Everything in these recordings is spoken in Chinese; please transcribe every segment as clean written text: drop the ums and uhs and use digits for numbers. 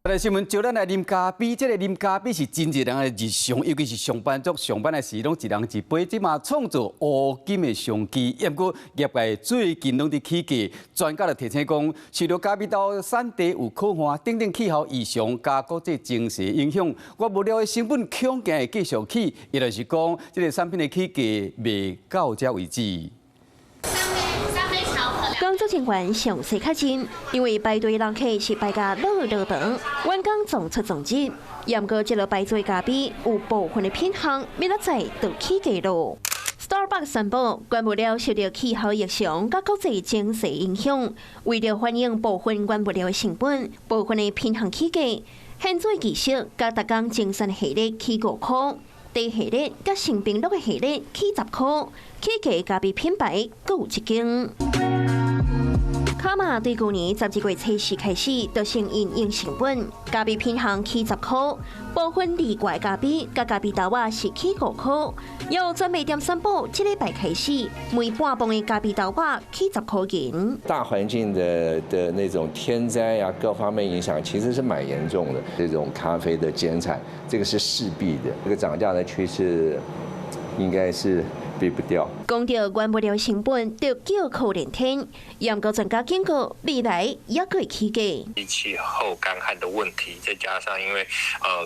来新闻，就咱来啉咖啡，这个啉咖啡是真侪人的日常，尤其是上班族上班的时，拢一人一杯，即嘛创造乌金的商机。不过业界最近拢伫起价，专家就提醒讲，受到咖啡豆产地有可汗、等等气候异常加国际情势影响，原物料的成本恐惊会继续起，也就是讲，这个产品的起价未到这为止。 工作人员详细确认，因为排队人客是排甲老长，员工总出总入，不过这个排队咖啡有部分的品项明仔载就起价咯。Starbucks 宣布，原物料受到气候异常甲国际情势影响，为了反映部分原物料的成本，部分的品项起价。现在其实甲逐工精选系列起5块，低系列甲成平乐的系列起10块，起价咖啡品牌各有一间。 卡玛对去年11月初时开始，就先因应成本，咖啡品项起10块，部分例外咖啡甲咖啡豆仔是起5块。由专卖店宣布，这礼拜开始，每半磅的咖啡豆仔起10块钱。大环境的那种天灾啊，各方面影响其实是蛮严重的。这种咖啡的减产，这个是势必的。这个涨价的趋势应该是。 避不掉。讲到原物料成本，就叫苦连天。不过专家警告，未来也会起价。气候干旱的问题，再加上因为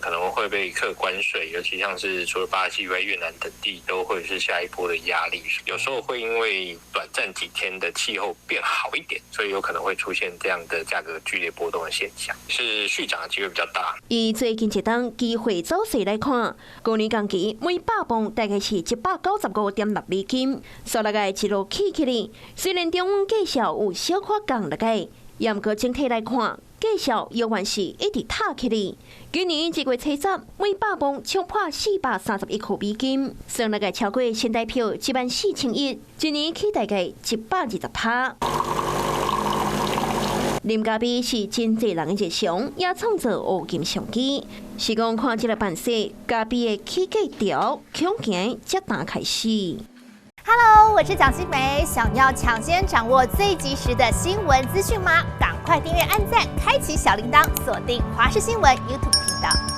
可能会被课关税，尤其像是除了巴西以外，越南等地都会是下一波的压力。有时候会因为短暂几天的气候变好一点，所以有可能会出现这样的价格剧烈波动的现象，是续涨的机会比较大。以最近一档机会走势来看，去年同期每100磅大概是195.6美金，所大概一路起起嚟。虽然中央绩效有小可降落来，也不过整体来看，绩效依然是一直踏起嚟。今年1月初10，每100磅冲破431块美金，算大概超过现代票14000亿，一年起大概120%。 啉咖啡是真侪人的日常，也创造乌金商机。是讲看这个办势，咖啡的起价潮恐惊才刚开始。Hello， 我是蒋欣梅。想要抢先掌握最及时的新闻资讯吗？赶快订阅、按赞、开启小铃铛，锁定华视新闻 YouTube 频道。